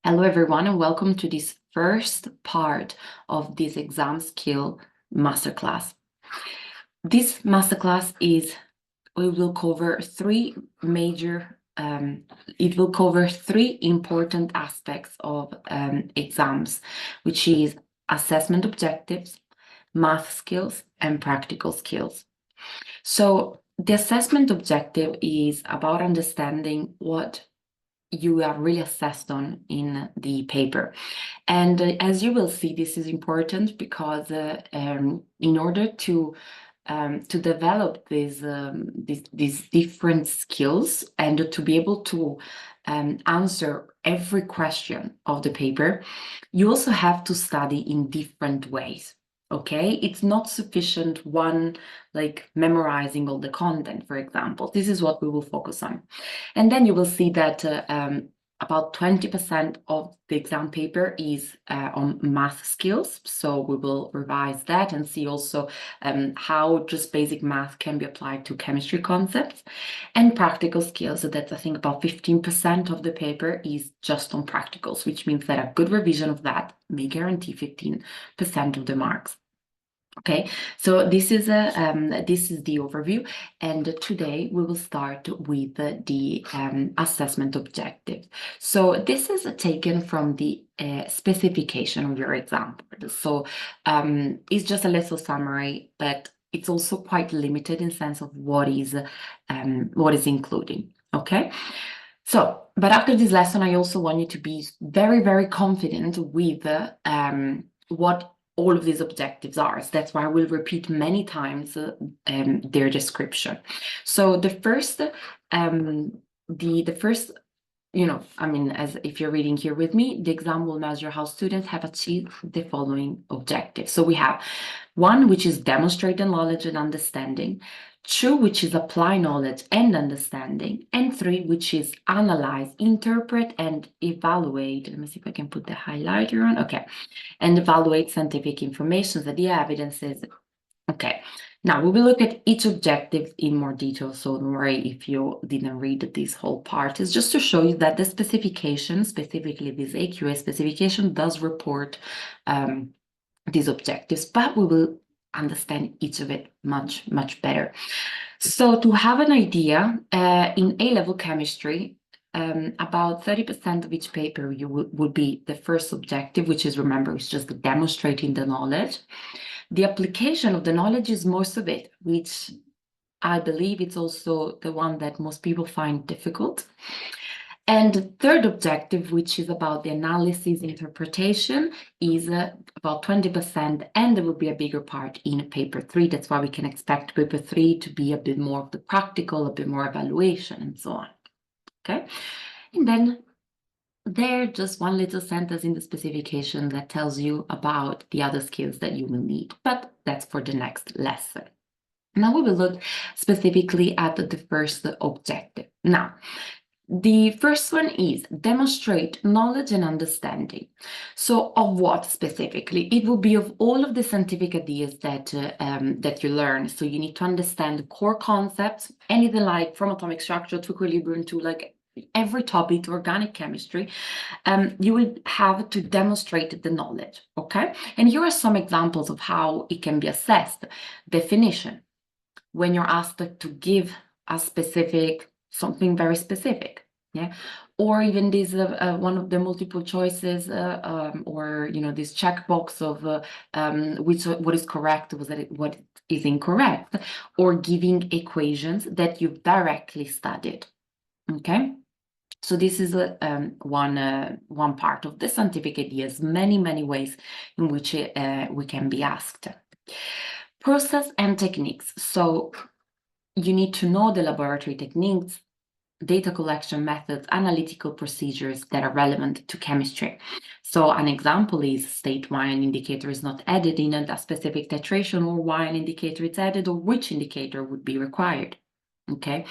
Hello, everyone, and welcome to this first part of this exam skill masterclass. This masterclass we will cover three important aspects of exams, which is assessment objectives, math skills, and practical skills. So the assessment objective is about understanding what you are really assessed on in the paper. And as you will see, this is important because in order to develop these different skills and to be able to answer every question of the paper, you also have to study in different ways. Okay, it's not sufficient one like memorizing all the content, for example. This is what we will focus on. And then you will see that about 20% of the exam paper is on math skills. So we will revise that and see also how just basic math can be applied to chemistry concepts. And practical skills, so that's I think about 15% of the paper is just on practicals, which means that a good revision of that may guarantee 15% of the marks. Okay, so this is the overview, and today we will start with the assessment objective. So this is taken from the specification of your exam. So it's just a little summary, but it's also quite limited in sense of what is including. Okay. So, but after this lesson, I also want you to be very, very confident with what all of these objectives are. So that's why I will repeat many times their description. So the first, as if you're reading here with me, the exam will measure how students have achieved the following objectives. So we have 1, which is demonstrate the knowledge and understanding. 2, which is apply knowledge and understanding. And 3, which is analyze, interpret, and evaluate. Let me see if I can put the highlighter on. Okay. And evaluate scientific information, so the evidences. Okay. Now we will look at each objective in more detail. So don't worry if you didn't read this whole part. It's just to show you that the specification, specifically this AQA specification, does report these objectives, but we will understand each of it much, much better. So to have an idea, in A-level chemistry, about 30% of each paper would be the first objective, which is, remember, it's just demonstrating the knowledge. The application of the knowledge is most of it, which I believe it's also the one that most people find difficult. And the third objective, which is about the analysis interpretation, is about 20%, and there will be a bigger part in paper 3. That's why we can expect paper 3 to be a bit more of the practical, a bit more evaluation, and so on. Okay, and then there, just one little sentence in the specification that tells you about the other skills that you will need, but that's for the next lesson. Now we will look specifically at the first objective. Now, the first one is demonstrate knowledge and understanding. So of what specifically? It will be of all of the scientific ideas that you learn. So you need to understand the core concepts, anything like from atomic structure to equilibrium to like every topic to organic chemistry. You will have to demonstrate the knowledge, okay? And here are some examples of how it can be assessed. Definition, when you're asked to give a specific something very specific, yeah, or even this one of the multiple choices, or this checkbox of what is correct, what is incorrect, or giving equations that you've directly studied. Okay, so this is one part of the scientific ideas. Many ways in which we can be asked. Process and techniques. So you need to know the laboratory techniques, data collection methods, analytical procedures that are relevant to chemistry. So an example is state why an indicator is not added in a specific titration, or why an indicator is added, or which indicator would be required. Okay,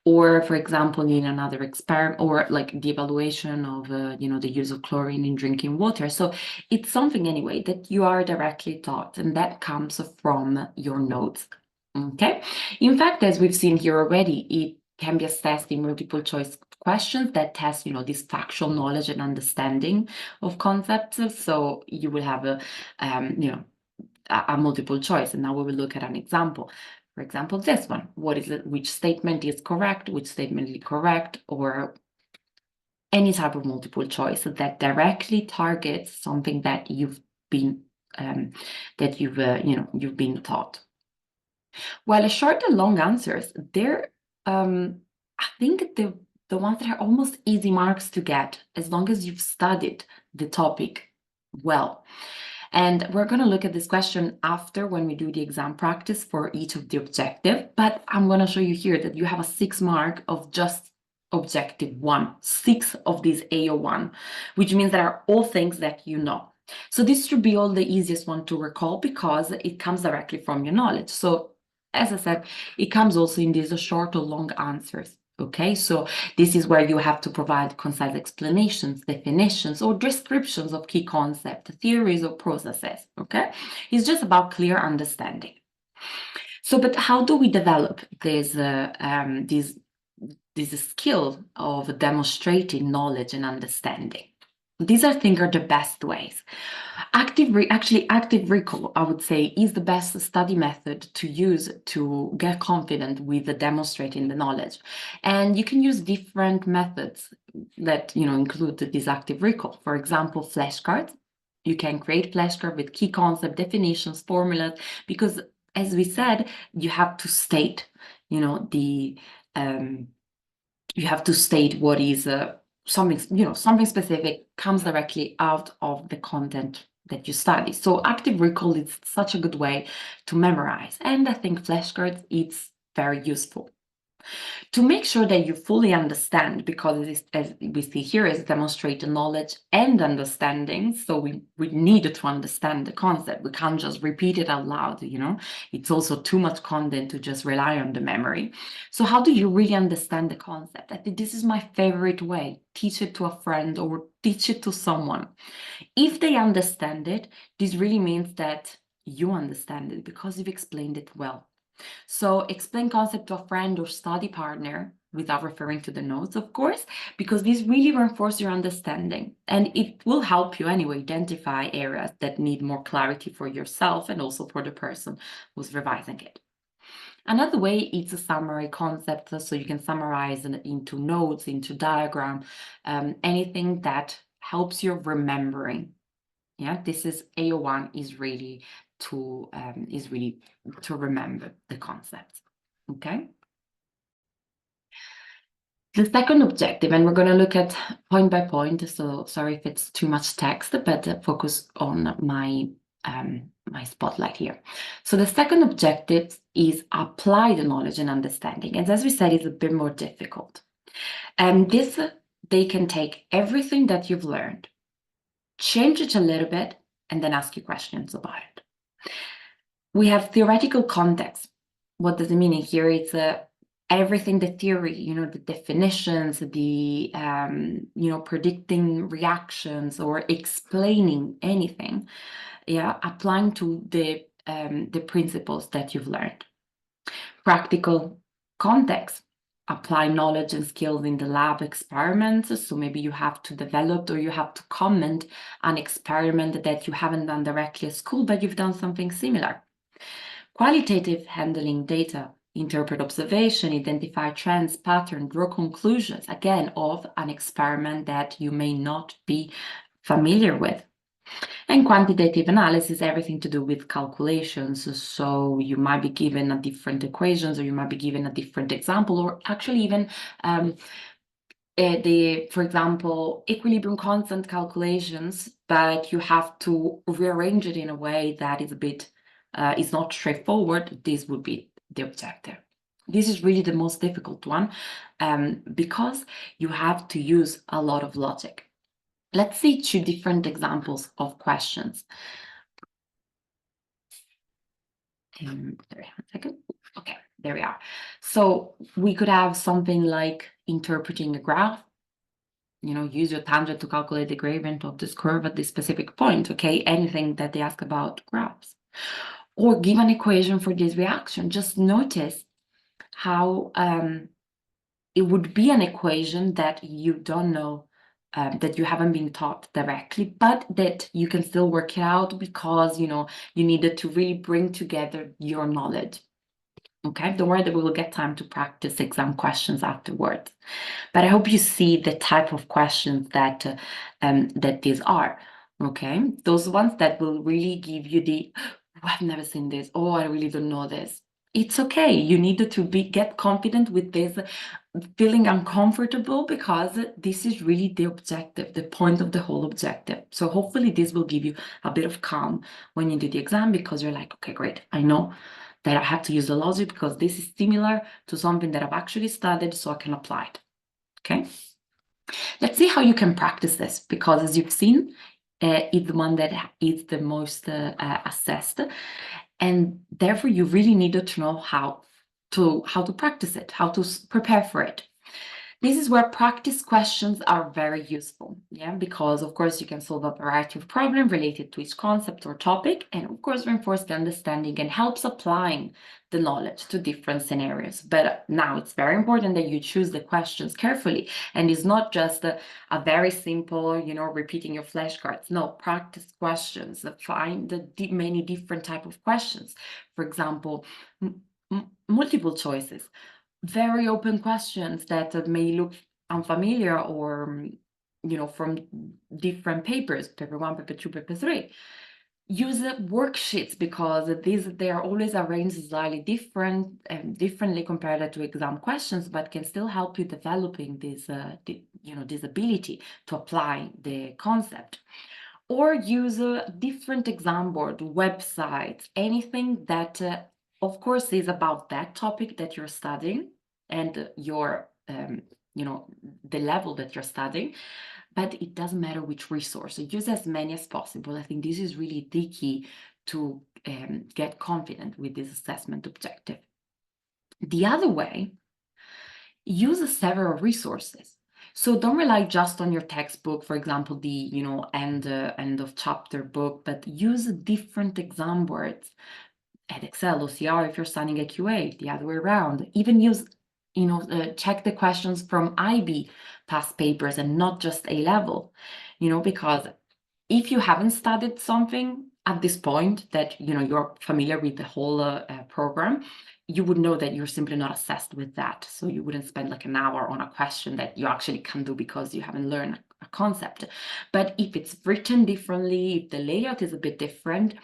or for example, in another experiment, or like the evaluation of the use of chlorine in drinking water. So it's something anyway that you are directly taught, and that comes from your notes. Okay, in fact, as we've seen here already, it can be assessed in multiple choice questions that test, this factual knowledge and understanding of concepts. So you will have a multiple choice. And now we will look at an example. For example, this one, what is it? Which statement is correct? Which statement is correct? Or any type of multiple choice that directly targets something that you've been you've been taught. While short and long answers, they're I think the ones that are almost easy marks to get as long as you've studied the topic well. And we're going to look at this question after when we do the exam practice for each of the objective, but I'm going to show you here that you have a 6 mark of just objective 1, 6 of these AO1, which means that are all things that you know. So this should be all the easiest one to recall because it comes directly from your knowledge. So as I said, it comes also in these short or long answers. Okay, so this is where you have to provide concise explanations, definitions, or descriptions of key concepts, theories, or processes. Okay, it's just about clear understanding. So, but how do we develop this skill of demonstrating knowledge and understanding? These, I think, are the best ways. Active recall, I would say, is the best study method to use to get confident with demonstrating the knowledge. And you can use different methods that include this active recall. For example, flashcards. You can create flashcards with key concept definitions, formulas, because as we said, you have to state, you have to state what is something specific comes directly out of the content that you study. So active recall is such a good way to memorize, and I think flashcards it's very useful. To make sure that you fully understand, because as we see here, is demonstrate knowledge and understanding. So we need to understand the concept. We can't just repeat it out loud, It's also too much content to just rely on the memory. So how do you really understand the concept? I think this is my favorite way. Teach it to a friend or teach it to someone. If they understand it, this really means that you understand it because you've explained it well. So explain concept to a friend or study partner without referring to the notes, of course, because this really reinforces your understanding. And it will help you anyway identify areas that need more clarity for yourself and also for the person who's revising it. Another way is a summary concept, so you can summarize into notes, into diagram, anything that helps you remembering. Yeah, this is AO1 is really to remember the concepts. Okay. The second objective, and we're going to look at point by point. So sorry if it's too much text, but focus on my my spotlight here. So the second objective is apply the knowledge and understanding, and as we said, it's a bit more difficult. And this they can take everything that you've learned, change it a little bit, and then ask you questions about it. We have theoretical context. What does it mean here? It's everything, the theory, the definitions, the, predicting reactions or explaining anything, applying to the principles that you've learned. Practical context. Apply knowledge and skills in the lab experiments. So maybe you have to develop or you have to comment an experiment that you haven't done directly at school, but you've done something similar. Qualitative handling data, interpret observation, identify trends, patterns, draw conclusions, again, of an experiment that you may not be familiar with. And quantitative analysis, everything to do with calculations. So you might be given a different equations, or you might be given a different example, or actually even for example, equilibrium constant calculations, but you have to rearrange it in a way that is a bit, is not straightforward. This would be the objective. This is really the most difficult one because you have to use a lot of logic. Let's see 2 different examples of questions. Sorry, 1 second. Okay, there we are. So we could have something like interpreting a graph. Use your tangent to calculate the gradient of this curve at this specific point. Okay, anything that they ask about graphs. Or give an equation for this reaction. Just notice how it would be an equation that you don't know, that you haven't been taught directly, but that you can still work it out because, you needed to really bring together your knowledge. Okay, don't worry that we will get time to practice exam questions afterwards. But I hope you see the type of questions that these are. Okay, those ones that will really give you the, oh, I've never seen this. Oh, I really don't know this. It's okay. You needed to get confident with this, feeling uncomfortable, because this is really the objective, the point of the whole objective. So hopefully this will give you a bit of calm when you do the exam, because you're like, okay, great, I know that I have to use the logic because this is similar to something that I've actually studied, so I can apply it. Okay, let's see how you can practice this, because as you've seen, it's the one that is the most assessed, and therefore you really needed to know how to practice it, how to prepare for it. This is where practice questions are very useful, because of course you can solve a variety of problems related to each concept or topic, and of course reinforce the understanding and helps applying the knowledge to different scenarios. But now it's very important that you choose the questions carefully, and it's not just a very simple, repeating your flashcards. No, practice questions, find the many different type of questions. For example, multiple choices. Very open questions that may look unfamiliar, or from different papers, paper 1, paper 2, paper 3. Use worksheets, because they are always arranged slightly differently compared to exam questions, but can still help you developing this this ability to apply the concept. Or use a different exam board, websites, anything that of course is about that topic that you're studying and your the level that you're studying, but it doesn't matter which resource. So use as many as possible. I think this is really the key to get confident with this assessment objective. The other way, use several resources. So don't rely just on your textbook, for example, the end of chapter book, but use different exam boards at Excel, OCR if you're studying a QA, the other way around. Even use, check the questions from IB past papers and not just A level, because if you haven't studied something at this point that you're familiar with the whole program, you would know that you're simply not assessed with that. So you wouldn't spend like an hour on a question that you actually can do because you haven't learned a concept. But if it's written differently, if the layout is a bit different,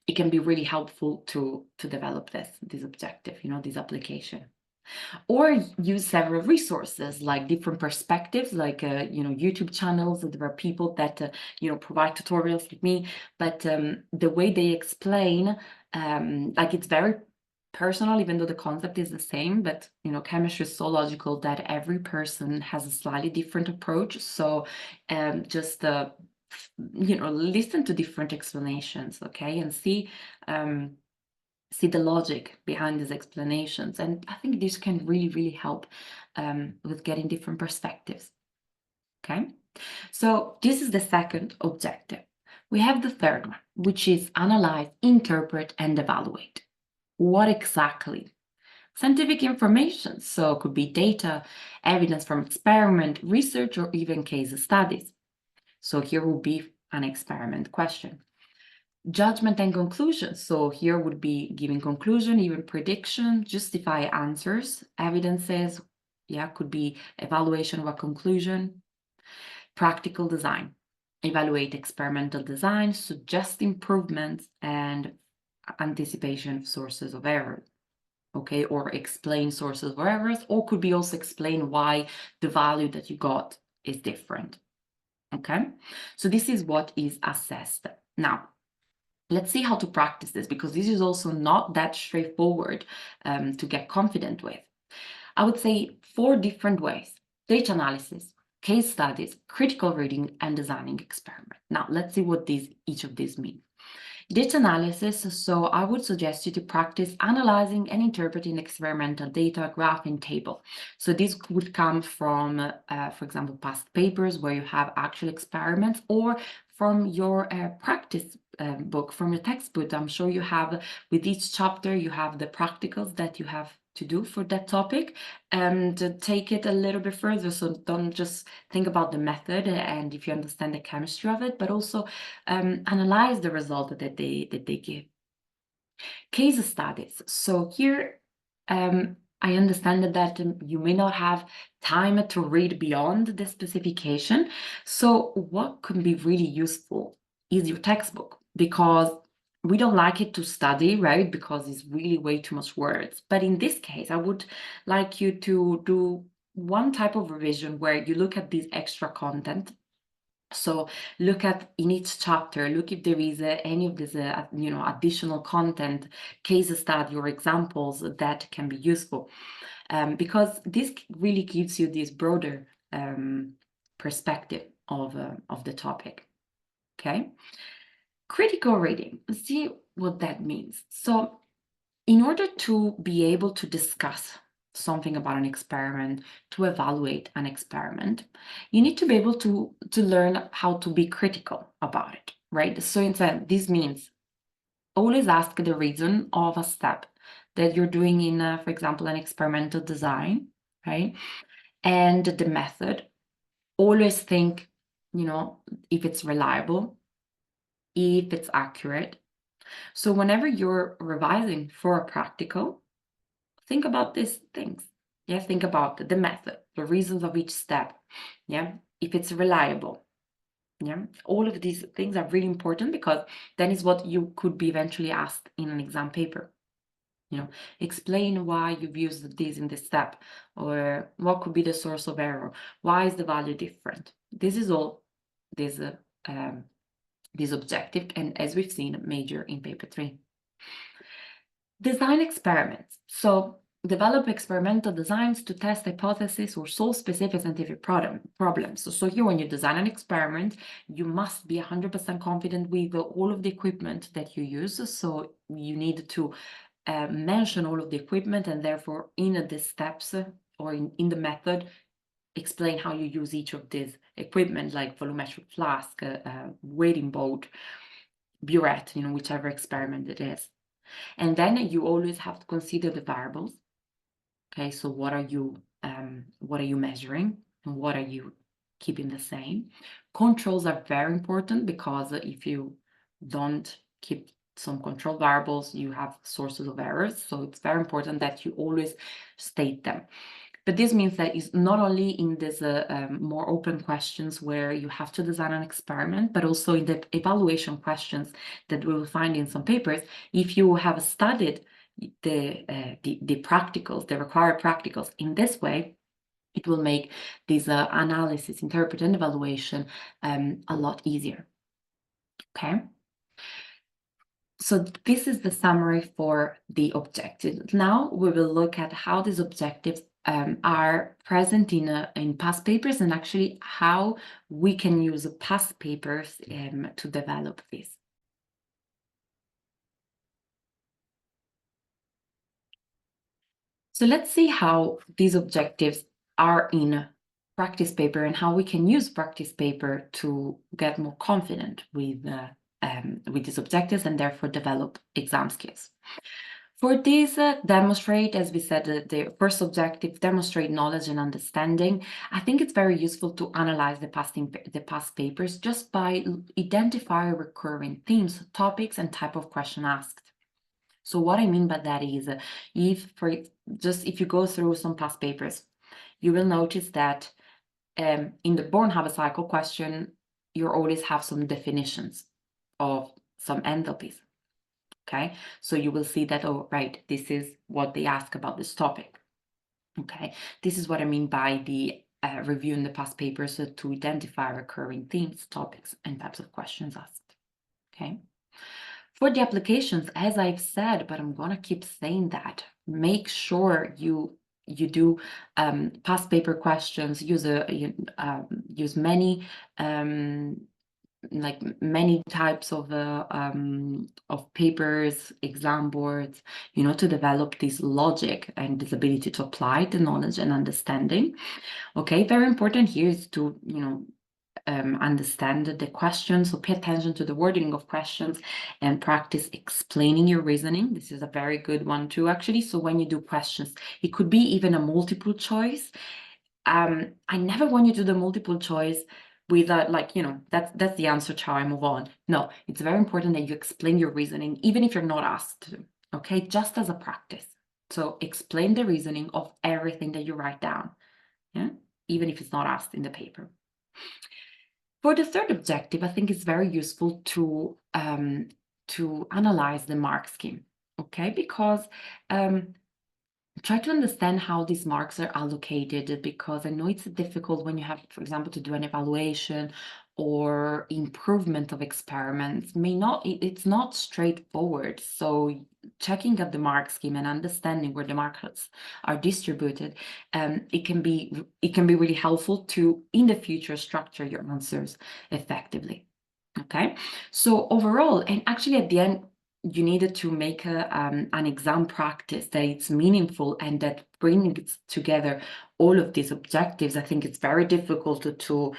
it can be really helpful to develop this objective, this application. Or use several resources, like different perspectives, like YouTube channels. There are people that provide tutorials like me, but the way they explain, like, it's very personal, even though the concept is the same. But chemistry is so logical that every person has a slightly different approach. So just listen to different explanations, okay, and see the logic behind these explanations. And I think this can really, really help with getting different perspectives. Okay, so this is the second objective. We have the third one, which is analyze, interpret, and evaluate. What exactly? Scientific information, so it could be data, evidence from experiment, research, or even case studies. So here will be an experiment question. Judgment and conclusion. So here would be giving conclusion, even prediction, justify answers, evidences, could be evaluation of a conclusion. Practical design, evaluate experimental design, suggest improvements, and anticipation of sources of error. Okay, or explain sources of errors, or could be also explain why the value that you got is different. Okay, so this is what is assessed. Now, let's see how to practice this, because this is also not that straightforward to get confident with. I would say 4 different ways: data analysis, case studies, critical reading, and designing experiment. Now, let's see what each of these mean. Data analysis, so I would suggest you to practice analyzing and interpreting experimental data, graph, and table. So this would come from, for example, past papers where you have actual experiments, or from your practice book, from your textbook. I'm sure you have, with each chapter, you have the practicals that you have to do for that topic, and take it a little bit further. So don't just think about the method and if you understand the chemistry of it, but also analyze the result that they give. Case studies. So here, I understand that you may not have time to read beyond the specification. So what can be really useful is your textbook, because we don't like it to study, right? Because it's really way too much words. But in this case, I would like you to do one type of revision where you look at this extra content. So look at in each chapter, look if there is any of this, additional content, case study or examples that can be useful, because this really gives you this broader perspective of the topic. Okay. Critical reading. Let's see what that means. So in order to be able to discuss something about an experiment, to evaluate an experiment, you need to be able to learn how to be critical about it, right? So instead, this means always ask the reason of a step that you're doing in, for example, an experimental design, right? And the method. Always think, if it's reliable, if it's accurate. So whenever you're revising for a practical, think about these things. Yeah, think about the method, the reasons of each step. Yeah, if it's reliable. Yeah, all of these things are really important, because then is what you could be eventually asked in an exam paper. Explain why you've used this in this step, or what could be the source of error. Why is the value different? This is all this objective, and as we've seen, major in paper 3. Design experiments. So develop experimental designs to test hypotheses or solve specific scientific problems. So here, when you design an experiment, you must be 100% confident with all of the equipment that you use. So you need to mention all of the equipment, and therefore in the steps or in the method, explain how you use each of these equipment, like volumetric flask, weighting boat, burette, whichever experiment it is. And then you always have to consider the variables. Okay, so what are you measuring, and what are you keeping the same? Controls are very important, because if you don't keep some control variables, you have sources of errors. So it's very important that you always state them. But this means that it's not only in these more open questions where you have to design an experiment, but also in the evaluation questions that we will find in some papers. If you have studied the practicals, the required practicals in this way, it will make this analysis, interpret, and evaluation a lot easier. Okay. So this is the summary for the objectives. Now we will look at how these objectives are present in past papers, and actually how we can use past papers to develop this. So let's see how these objectives are in practice paper, and how we can use practice paper to get more confident with these objectives, and therefore develop exam skills. For this, demonstrate, as we said, the first objective, demonstrate knowledge and understanding. I think it's very useful to analyze the past papers just by identifying recurring themes, topics, and type of question asked. So what I mean by that is, if you go through some past papers, you will notice that in the Born-Haber cycle question, you always have some definitions of some enthalpies. Okay, so you will see that, oh, right, this is what they ask about this topic. Okay, this is what I mean by the reviewing the past papers, to identify recurring themes, topics, and types of questions asked. Okay. For the applications, as I've said, but I'm gonna keep saying that, make sure you do past paper questions, use many many types of papers, exam boards, to develop this logic and this ability to apply the knowledge and understanding. Okay, very important here is to understand the question. So pay attention to the wording of questions and practice explaining your reasoning. This is a very good one too, actually. So when you do questions, it could be even a multiple choice. I never want you to do the multiple choice without, like, that's the answer, ciao, I move on. No, it's very important that you explain your reasoning, even if you're not asked to, okay? Just as a practice. So explain the reasoning of everything that you write down, yeah? Even if it's not asked in the paper. For the third objective, I think it's very useful to analyze the mark scheme, okay? Because try to understand how these marks are allocated, because I know it's difficult when you have, for example, to do an evaluation or improvement of experiments. It's not straightforward. So checking out the mark scheme and understanding where the marks are distributed, it can be really helpful to, in the future, structure your answers effectively. Okay, so overall, and actually at the end, you needed to make an exam practice that it's meaningful and that brings together all of these objectives. I think it's very difficult to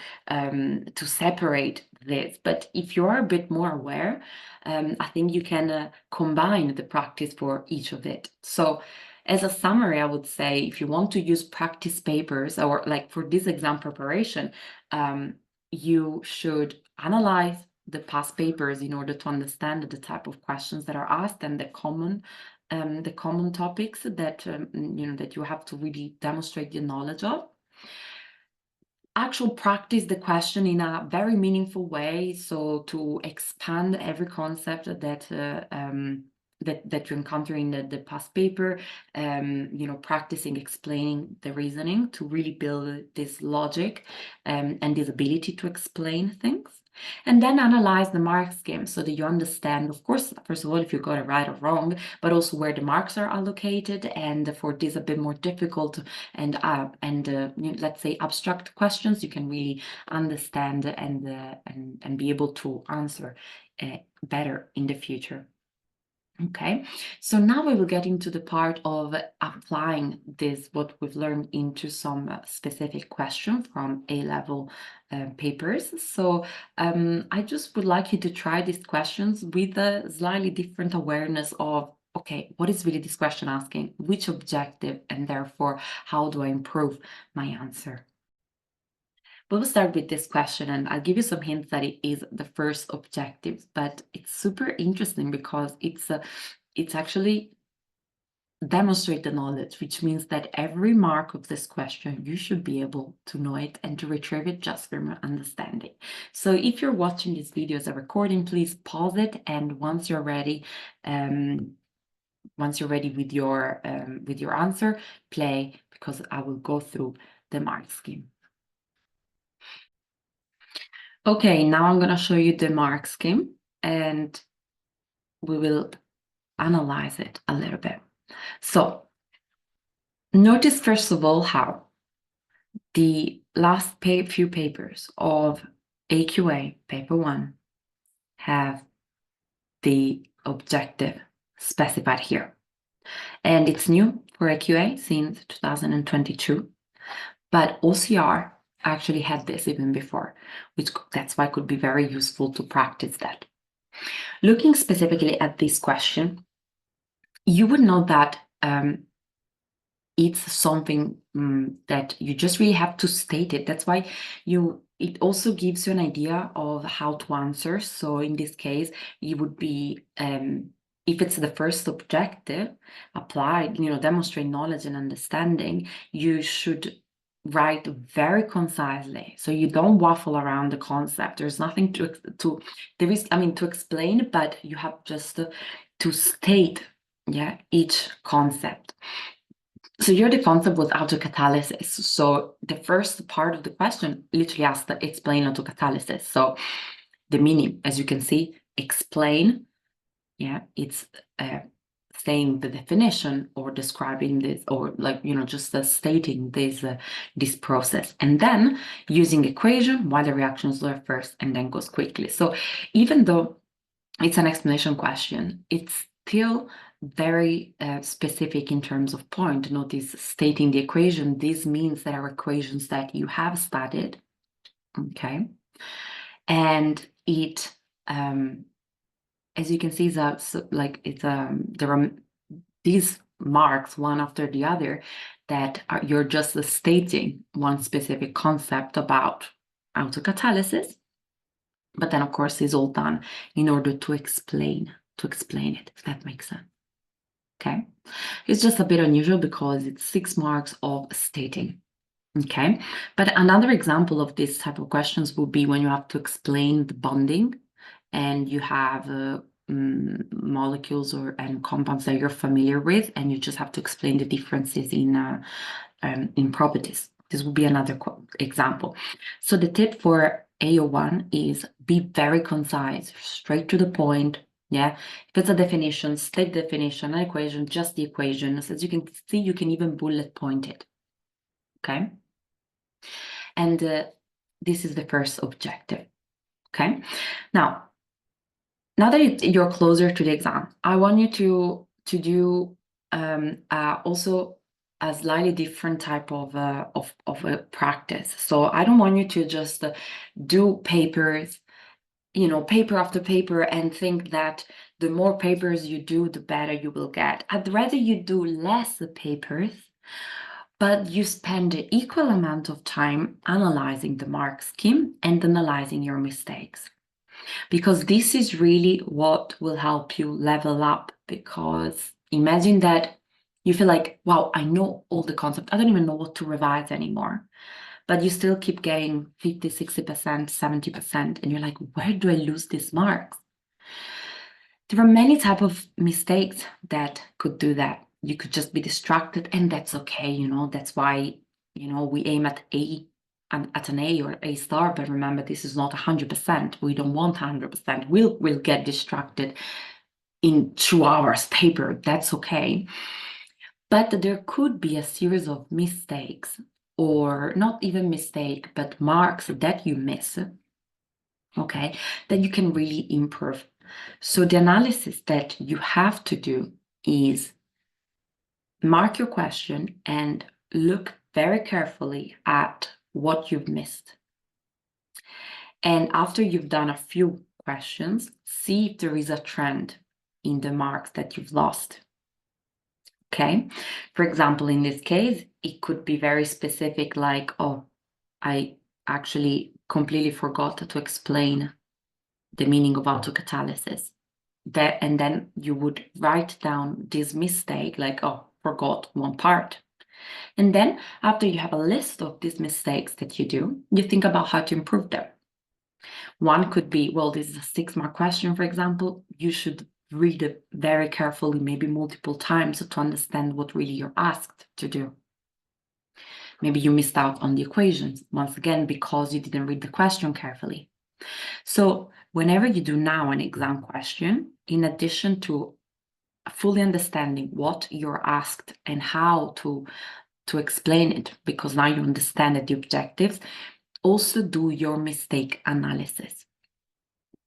separate this, but if you are a bit more aware, I think you can combine the practice for each of it. So as a summary, I would say, if you want to use practice papers, or like for this exam preparation, you should analyze the past papers in order to understand the type of questions that are asked and the common topics that that you have to really demonstrate your knowledge of. Actual practice the question in a very meaningful way, so to expand every concept that you encounter in the past paper, practicing explaining the reasoning to really build this logic and this ability to explain things. And then analyze the mark scheme so that you understand, of course, first of all, if you got it right or wrong, but also where the marks are allocated. And for this a bit more difficult and let's say abstract questions, you can really understand and be able to answer better in the future. Okay, so now we will get into the part of applying what we've learned into some specific questions from A-level papers. So I just would like you to try these questions with a slightly different awareness of, okay, what is really this question asking? Which objective, and therefore, how do I improve my answer? We'll start with this question, and I'll give you some hints that it is the first objective, but it's super interesting because it's actually demonstrate the knowledge, which means that every mark of this question, you should be able to know it and to retrieve it just from your understanding. So if you're watching this video as a recording, please pause it, and once you're ready with your answer, play, because I will go through the mark scheme. Okay, now I'm going to show you the mark scheme, and we will analyze it a little bit. So notice, first of all, how the last few papers of AQA, paper 1, have the objective specified here. And it's new for AQA since 2022, but OCR actually had this even before, that's why it could be very useful to practice that. Looking specifically at this question, you would know that it's something that you just really have to state it. That's why it also gives you an idea of how to answer. So in this case, you would be, if it's the first objective, applied, demonstrate knowledge and understanding, you should write very concisely, so you don't waffle around the concept. There's nothing to explain, but you have just to state, each concept. So here the concept was autocatalysis. So the first part of the question literally asks to explain autocatalysis. So the meaning, as you can see, explain, it's saying the definition or describing this, or just stating this process, and then using equation while the reactions are first and then goes quickly. So even though it's an explanation question, it's still very specific in terms of point. Notice stating the equation. This means there are equations that you have studied, okay? And it, as you can see, there are these marks one after the other that you're just stating one specific concept about autocatalysis. But then, of course, it's all done in order to explain it, if that makes sense. Okay, it's just a bit unusual because it's 6 marks of stating. Okay, but another example of this type of questions would be when you have to explain the bonding and you have molecules and compounds that you're familiar with, and you just have to explain the differences in properties. This would be another example. So the tip for AO1 is be very concise, straight to the point. Yeah, if it's a definition, state definition, an equation, just the equation. As you can see, you can even bullet point it. Okay. And this is the first objective. Okay. Now that you're closer to the exam, I want you to do also a slightly different type of a practice. So I don't want you to just do papers, paper after paper, and think that the more papers you do, the better you will get. I'd rather you do less papers, but you spend the equal amount of time analyzing the mark scheme and analyzing your mistakes. Because this is really what will help you level up. Because imagine that you feel like, wow, I know all the concepts. I don't even know what to revise anymore. But you still keep getting 50, 60%, 70%. And you're like, where do I lose these marks? There are many types of mistakes that could do that. You could just be distracted, and that's okay. That's why, we aim at an A or A star, but remember, this is not 100%. We don't want 100%. We'll get distracted in 2 hours paper. That's okay. But there could be a series of mistakes, or not even mistake, but marks that you miss, okay, that you can really improve. So the analysis that you have to do is mark your question and look very carefully at what you've missed. And after you've done a few questions, see if there is a trend in the marks that you've lost. Okay. For example, in this case, it could be very specific, like, oh, I actually completely forgot to explain the meaning of autocatalysis. And then you would write down this mistake, like, oh, forgot one part. And then after you have a list of these mistakes that you do, you think about how to improve them. One could be, well, this is a 6-mark question, for example. You should read it very carefully, maybe multiple times, to understand what really you're asked to do. Maybe you missed out on the equations, once again, because you didn't read the question carefully. So whenever you do now an exam question, in addition to fully understanding what you're asked and how to explain it, because now you understand the objectives, also do your mistake analysis.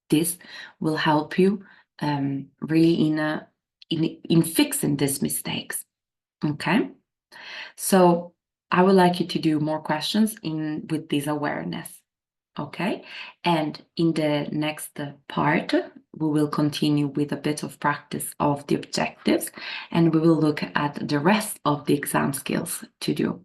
This will help you really in fixing these mistakes. Okay, so I would like you to do more questions with this awareness. Okay, and in the next part, we will continue with a bit of practice of the objectives, and we will look at the rest of the exam skills to do.